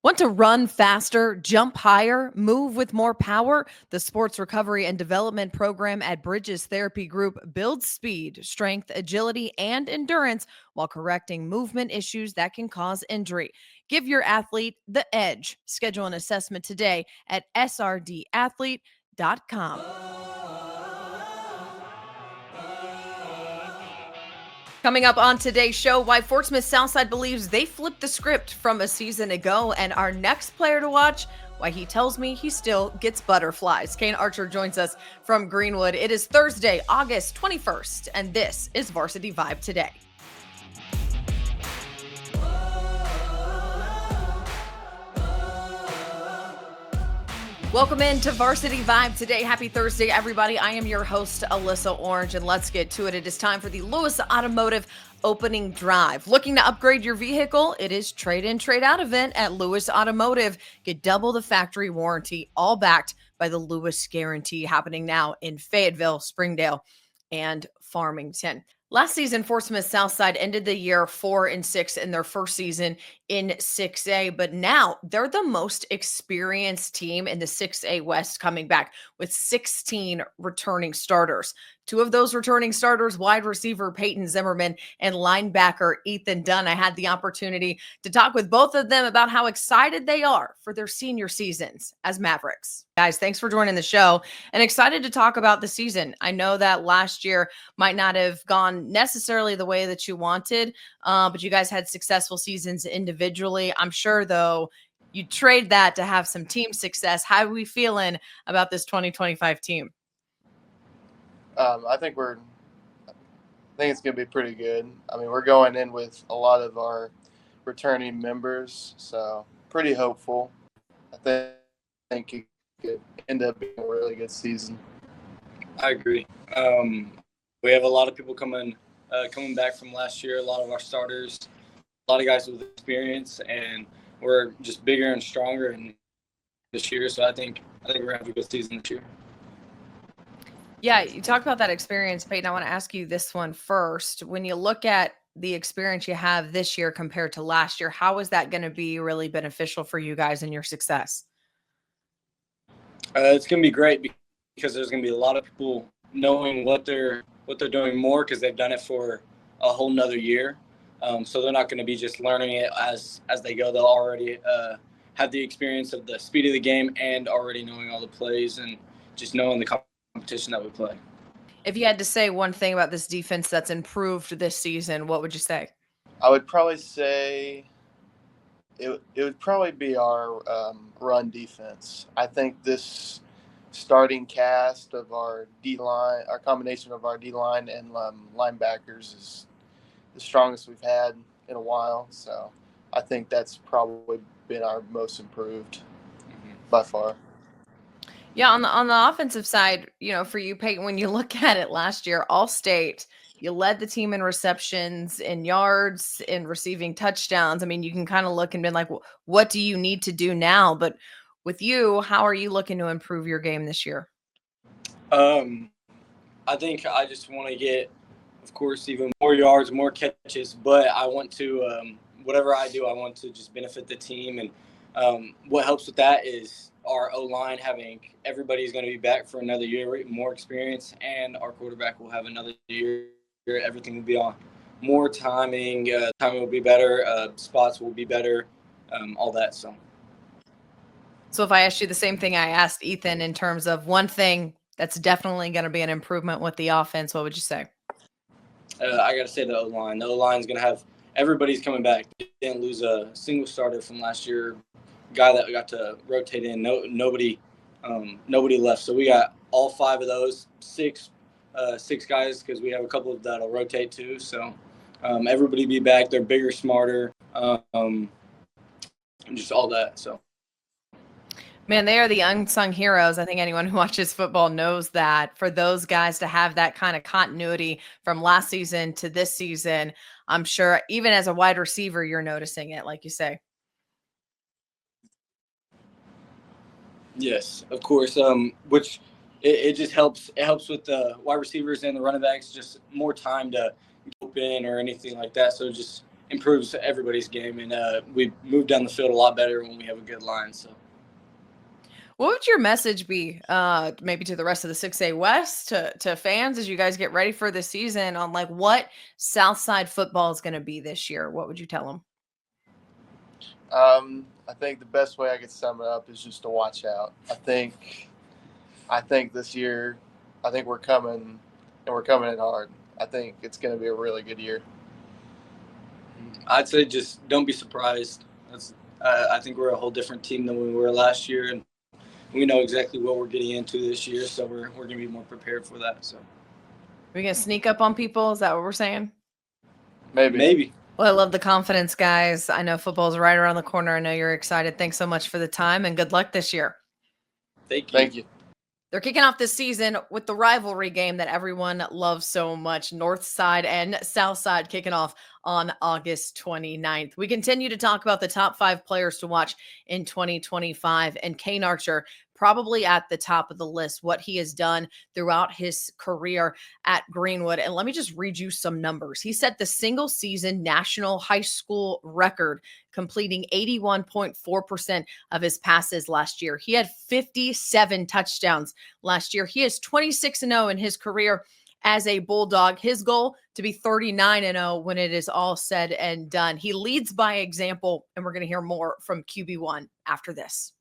Want to run faster, jump higher, move with more power? The Sports Recovery and Development Program at Bridges Therapy Group builds speed, strength, agility, and endurance while correcting movement issues that can cause injury. Give your athlete the edge. Schedule an assessment today at srdathlete.com. Coming up on today's show, why Smith Southside believes they flipped the script from a season ago, and our next player to watch, why he tells me he still gets butterflies. Kane Archer joins us from Greenwood. It is Thursday, August 21st, and this is Varsity Vibe Today. Welcome into Varsity Vibe Today. Happy Thursday, everybody. I am your host, Alyssa Orange, and let's get to it. It is time for the Lewis Automotive Opening Drive. Looking to upgrade your vehicle? It is trade-in, trade-out event at Lewis Automotive. Get double the factory warranty, all backed by the Lewis Guarantee, happening now in Fayetteville, Springdale, and Farmington. Last season, Smith Southside ended the year 4-6 in their first season in 6A, but now they're the most experienced team in the 6A West, coming back with 16 returning starters. Two of those returning starters, wide receiver Peyton Zimmerman and linebacker Ethan Dunn. I had the opportunity to talk with both of them about how excited they are for their senior seasons as Mavericks. Guys, thanks for joining the show, and excited to talk about the season. I know that last year might not have gone necessarily the way that you wanted, but you guys had successful seasons individually. I'm sure, though, you trade that to have some team success. How are we feeling about this 2025 team? I think it's going to be pretty good. I mean, we're going in with a lot of our returning members, so pretty hopeful. I think it could end up being a really good season. I agree. We have a lot of people coming back from last year, a lot of our starters, a lot of guys with experience, and we're just bigger and stronger this year. So I think we're going to have a good season this year. Yeah, you talked about that experience, Peyton. I want to ask you this one first. When you look at the experience you have this year compared to last year, how is that going to be really beneficial for you guys and your success? It's going to be great because there's going to be a lot of people knowing what they're doing more because they've done it for a whole nother year. So they're not going to be just learning it as they go. They'll already have the experience of the speed of the game and already knowing all the plays and just knowing the competition that we play. If you had to say one thing about this defense that's improved this season, what would you say? I would probably say it would probably be our run defense. I think this starting cast of our D-line, our combination of our D-line and linebackers is the strongest we've had in a while. So I think that's probably been our most improved by far. Yeah, on the offensive side, for you, Peyton, when you look at it last year, All-State, you led the team in receptions, in yards, in receiving touchdowns. I mean, you can kind of look and be like, what do you need to do now? But with you, how are you looking to improve your game this year? I think I just want to get, of course, even more yards, more catches, but I want to, whatever I do, I want to just benefit the team. And what helps with that is our O-line everybody's going to be back for another year, more experience, and our quarterback will have another year. Everything will be on more timing. Timing will be better. Spots will be better. All that. So if I asked you the same thing I asked Ethan in terms of one thing that's definitely going to be an improvement with the offense, what would you say? I got to say the O-line. The O-line is going to have everybody's coming back. They didn't lose a single starter from last year. Guy that got to rotate in. Nobody left. So we got all five of those, six guys, because we have a couple that'll rotate too. So everybody be back. They're bigger, smarter, and just all that. So. Man, they are the unsung heroes. I think anyone who watches football knows that. For those guys to have that kind of continuity from last season to this season, I'm sure even as a wide receiver, you're noticing it, like you say. Yes, of course. Which it just helps. It helps with the wide receivers and the running backs, just more time to open or anything like that. So just improves everybody's game, and we move down the field a lot better when we have a good line. So. What would your message be, maybe to the rest of the 6A West, to fans as you guys get ready for the season on like what Southside football is going to be this year? What would you tell them? I think the best way I could sum it up is just to watch out. I think this year, I think we're coming, and we're coming in hard. I think it's going to be a really good year. I'd say just don't be surprised. I think we're a whole different team than we were last year, and we know exactly what we're getting into this year, so we're going to be more prepared for that. So, Are we going to sneak up on people? Is that what we're saying? Maybe. Well, I love the confidence, guys. I know football's right around the corner. I know you're excited. Thanks so much for the time, and good luck this year. Thank you. They're kicking off this season with the rivalry game that everyone loves so much, North Side and South Side, kicking off on August 29th. We continue to talk about the top 5 players to watch in 2025, and Kane Archer probably at the top of the list, what he has done throughout his career at Greenwood. And let me just read you some numbers. He set the single season national high school record, completing 81.4% of his passes last year. He had 57 touchdowns last year. He is 26-0 in his career as a Bulldog. His goal to be 39-0 when it is all said and done. He leads by example, and we're going to hear more from QB1 after this.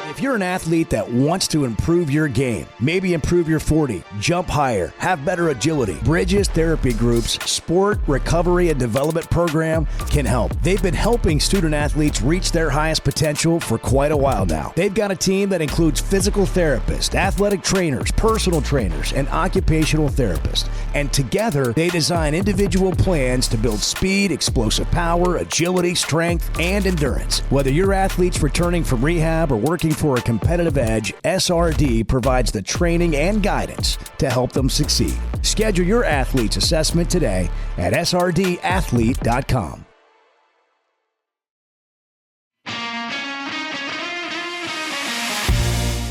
If you're an athlete that wants to improve your game, maybe improve your 40, jump higher, have better agility, Bridges Therapy Group's Sport Recovery and Development Program can help. They've been helping student athletes reach their highest potential for quite a while now. They've got a team that includes physical therapists, athletic trainers, personal trainers, and occupational therapists. And together, they design individual plans to build speed, explosive power, agility, strength, and endurance. Whether your athlete's returning from rehab or working for a competitive edge, SRD provides the training and guidance to help them succeed. Schedule your athlete's assessment today at srdathlete.com.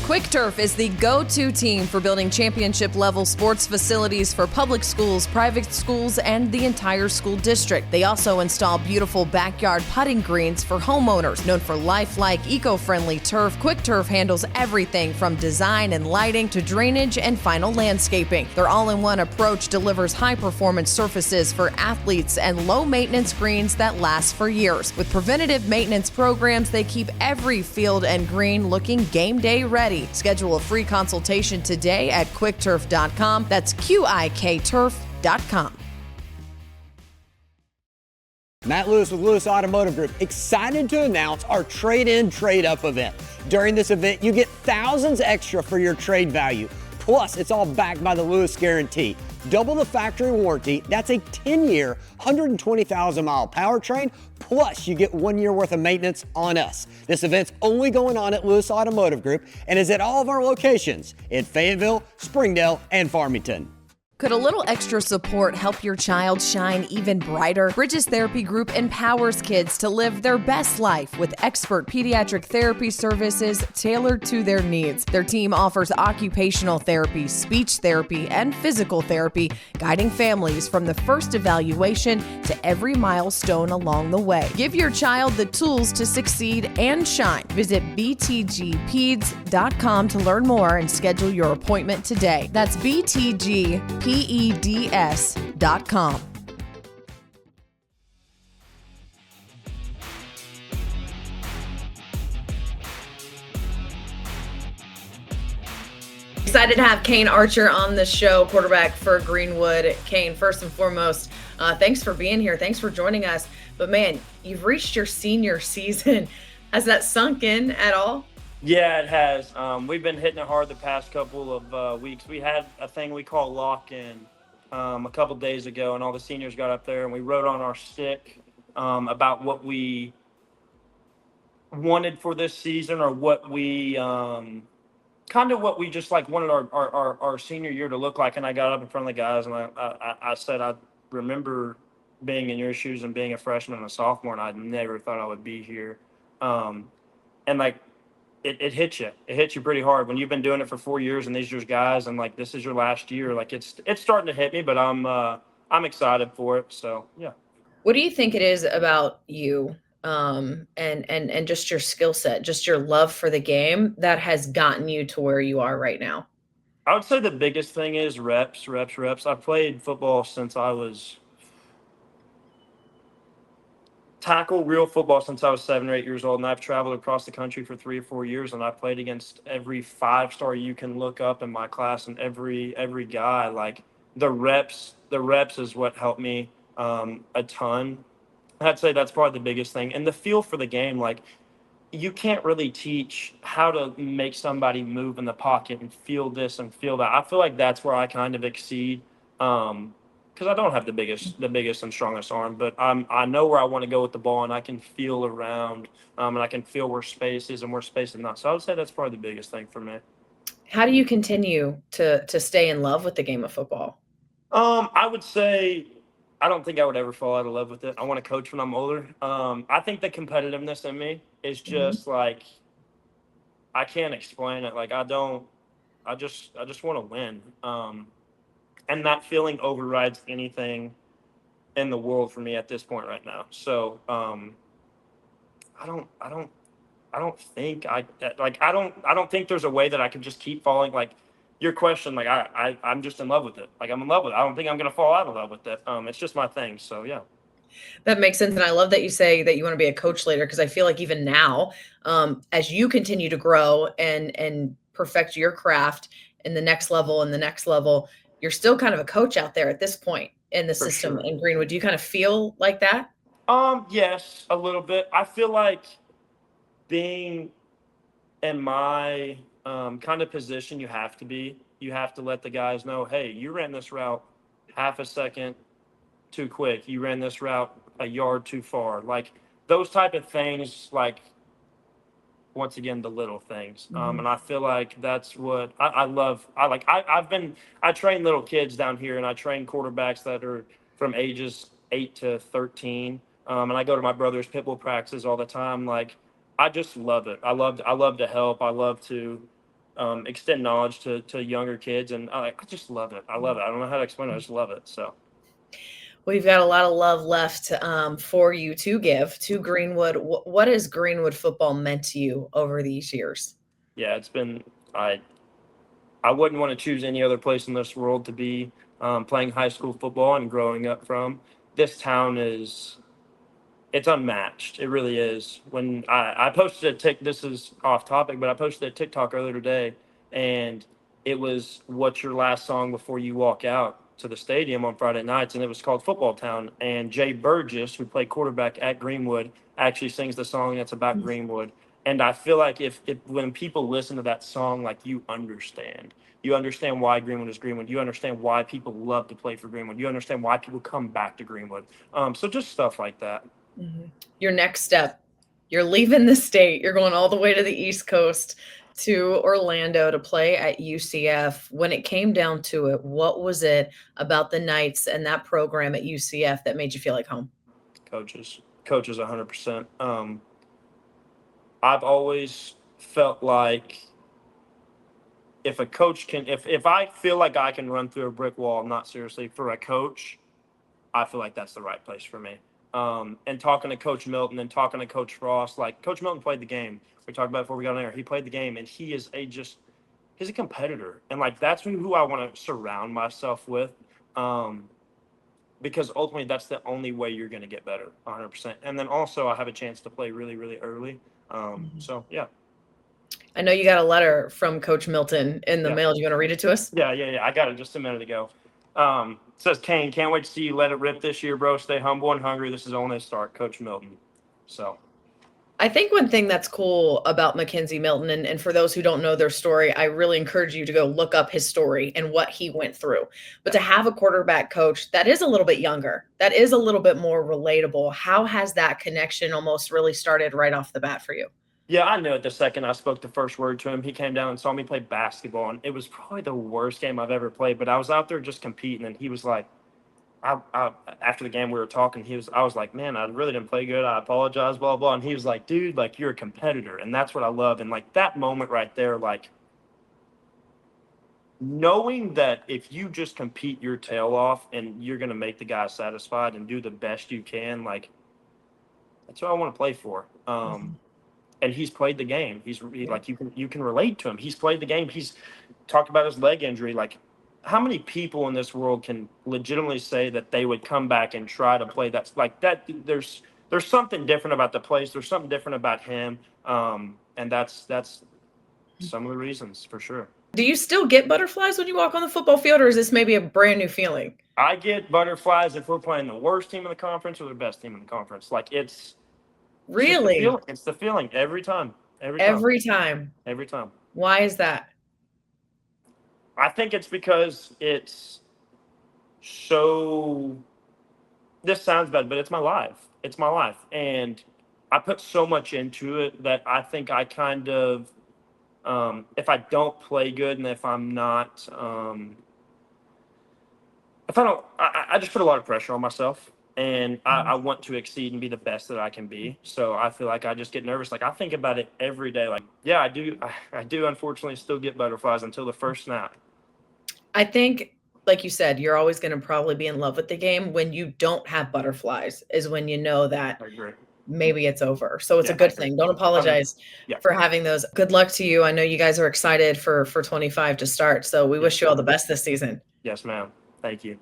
Quick Turf is the go-to team for building championship-level sports facilities for public schools, private schools, and the entire school district. They also install beautiful backyard putting greens for homeowners. Known for lifelike, eco-friendly turf, Quick Turf handles everything from design and lighting to drainage and final landscaping. Their all-in-one approach delivers high-performance surfaces for athletes and low-maintenance greens that last for years. With preventative maintenance programs, they keep every field and green looking game day ready. Schedule a free consultation today at quickturf.com. That's QIKturf.com. Matt Lewis with Lewis Automotive Group, excited to announce our trade-in, trade-up event. During this event, you get thousands extra for your trade value. Plus, it's all backed by the Lewis Guarantee. Double the factory warranty. That's a 10-year, 120,000-mile powertrain. Plus, you get 1 year worth of maintenance on us. This event's only going on at Lewis Automotive Group and is at all of our locations in Fayetteville, Springdale, and Farmington. Could a little extra support help your child shine even brighter? Bridges Therapy Group empowers kids to live their best life with expert pediatric therapy services tailored to their needs. Their team offers occupational therapy, speech therapy, and physical therapy, guiding families from the first evaluation to every milestone along the way. Give your child the tools to succeed and shine. Visit btgpeds.com to learn more and schedule your appointment today. That's btgpeds.com. Excited to have Kane Archer on the show, quarterback for Greenwood. Kane, first and foremost, thanks for being here. Thanks for joining us. But man, you've reached your senior season. Has that sunk in at all? Yeah, it has. We've been hitting it hard the past couple of weeks. We had a thing we call lock-in a couple days ago, and all the seniors got up there, and we wrote on our stick about what we wanted for this season, or what we kind of what we just like wanted our senior year to look like. And I got up in front of the guys, and I said, I remember being in your shoes and being a freshman and a sophomore, and I never thought I would be here. And like, it hits you. It hits you pretty hard when you've been doing it for 4 years, and these are your guys, and like this is your last year. Like it's starting to hit me, but I'm I'm excited for it. So yeah. What do you think it is about you, and just your skill set, just your love for the game that has gotten you to where you are right now? I would say the biggest thing is reps, reps, reps. I played football since I was tackle real football since I was 7 or 8 years old, and I've traveled across the country for 3 or 4 years, and I played against every 5 star you can look up in my class, and every guy. Like the reps is what helped me a ton. I'd say that's probably the biggest thing, and the feel for the game. Like you can't really teach how to make somebody move in the pocket and feel this and feel that. I feel like that's where I kind of exceed. Because I don't have the biggest and strongest arm, but I know where I want to go with the ball, and I can feel around, and I can feel where space is and where space is not. So I would say that's probably the biggest thing for me. How do you continue to stay in love with the game of football? I would say I don't think I would ever fall out of love with it. I want to coach when I'm older. I think the competitiveness in me is Mhm. just like I can't explain it. Like I don't. I just want to win. And that feeling overrides anything in the world for me at this point right now. So I don't I don't I don't think I don't think there's a way that I can just keep falling. Like your question, like I'm just in love with it. Like I'm in love with it. I don't think I'm gonna fall out of love with it. It's just my thing. So yeah. That makes sense, and I love that you say that you wanna be a coach later, because I feel like even now, as you continue to grow and perfect your craft in the next level and the next level, you're still kind of a coach out there at this point in the For system sure. in Greenwood. Do you kind of feel like that? Yes, a little bit. I feel like being in my kind of position, you have to let the guys know, hey, you ran this route half a second too quick. You ran this route a yard too far. Like those type of things, like once again, the little things. Mhm. And I feel like that's what I love. I train little kids down here, and I train quarterbacks that are from ages 8 to 13. And I go to my brother's pit bull practices all the time. Like I just love it. I love to help. I love to extend knowledge to younger kids, and I just love it. I love it. I don't know how to explain it. I just love it. So. We've got a lot of love left, for you to give to Greenwood. What has Greenwood football meant to you over these years? Yeah, it's been I wouldn't want to choose any other place in this world to be playing high school football and growing up from. This town is it's unmatched. It really is. When I posted a this is off topic, but I posted a TikTok earlier today, and it was "What's your last song before you walk out to the stadium on Friday nights?" and it was called Football Town. And Jay Burgess, who played quarterback at Greenwood, actually sings the song that's about Greenwood. And I feel like if when people listen to that song, like you understand why Greenwood is Greenwood. You understand why people love to play for Greenwood. You understand why people come back to Greenwood. So just stuff like that. Mhm. Your next step, you're leaving the state, you're going all the way to the East Coast to Orlando to play at UCF. When it came down to it, what was it about the Knights and that program at UCF that made you feel like home? Coaches 100%. I've always felt like if a coach can if I feel like I can run through a brick wall, not seriously, for a coach, I feel like that's the right place for me. And talking to Coach Milton and talking to Coach Frost, like Coach Milton played the game. We talked about it before we got on air. He played the game, and he's a competitor, and like that's who I want to surround myself with, because ultimately that's the only way you're going to get better, 100%. And then also I have a chance to play really, really early. Mhm. So yeah, I know you got a letter from Coach Milton in the yeah. mail. Do you want to read it to us? Yeah. I got it just a minute ago. It says, Kane, can't wait to see you let it rip this year, bro. Stay humble and hungry. This is only a start, Coach Milton. So, I think one thing that's cool about Mackenzie Milton, and for those who don't know their story, I really encourage you to go look up his story and what he went through. But to have a quarterback coach that is a little bit younger, that is a little bit more relatable, how has that connection almost really started right off the bat for you? yeah, I knew it the second I spoke the first word to him. He came down and saw me play basketball, and it was probably the worst game I've ever played. But I was out there just competing, and he was like, after the game we were talking, I was like, man, I really didn't play good. I apologize, blah, blah. And he was like, dude, like you're a competitor. And that's what I love. And like that moment right there, like knowing that if you just compete your tail off and you're going to make the guy satisfied and do the best you can, like, that's what I want to play for. And he's played the game. Like, you can relate to him. He's played the game. He's talked about his leg injury. Like, how many people in this world can legitimately say that they would come back and try to play that? Like that, there's something different about the place. There's something different about him. And that's some of the reasons for sure. Do you still get butterflies when you walk on the football field, or is this maybe a brand new feeling? I get butterflies if we're playing the worst team in the conference or the best team in the conference. Like, it's really, it's the feeling every time. Every time. Why is that? I think it's because it's so. This sounds bad, but it's my life. It's my life, and I put so much into it that I think I kind of. If I don't play good and if I'm not, if I don't, I just put a lot of pressure on myself, and I want to exceed and be the best that I can be. So I feel like I just get nervous. Like, I think about it every day. Like, yeah, I do unfortunately still get butterflies until the first snap. I think, like you said, you're always going to probably be in love with the game. When you don't have butterflies is when you know that I agree. Maybe it's over. So it's a good thing. Don't apologize for having those. Good luck to you. I know you guys are excited for 25 to start. So we wish you all the best this season. Yes, ma'am. Thank you.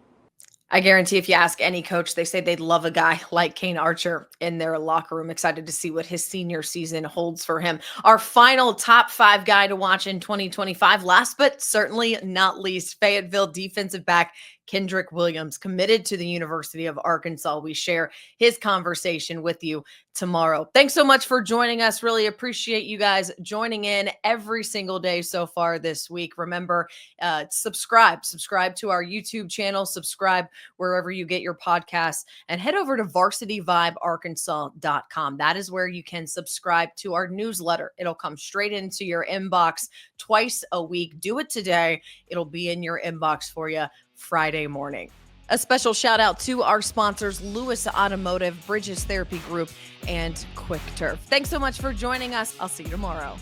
I guarantee if you ask any coach, they say they'd love a guy like Kane Archer in their locker room. Excited to see what his senior season holds for him. Our final top 5 guy to watch in 2025. Last but certainly not least, Fayetteville defensive back Kendrick Williams, committed to the University of Arkansas. We share his conversation with you tomorrow. Thanks so much for joining us. Really appreciate you guys joining in every single day so far this week. Remember, subscribe to our YouTube channel, subscribe wherever you get your podcasts, and head over to varsityvibearkansas.com. That is where you can subscribe to our newsletter. It'll come straight into your inbox twice a week. Do it today. It'll be in your inbox for you Friday morning. A special shout out to our sponsors, Lewis Automotive, Bridges Therapy Group, and Quick Turf. Thanks so much for joining us. I'll see you tomorrow.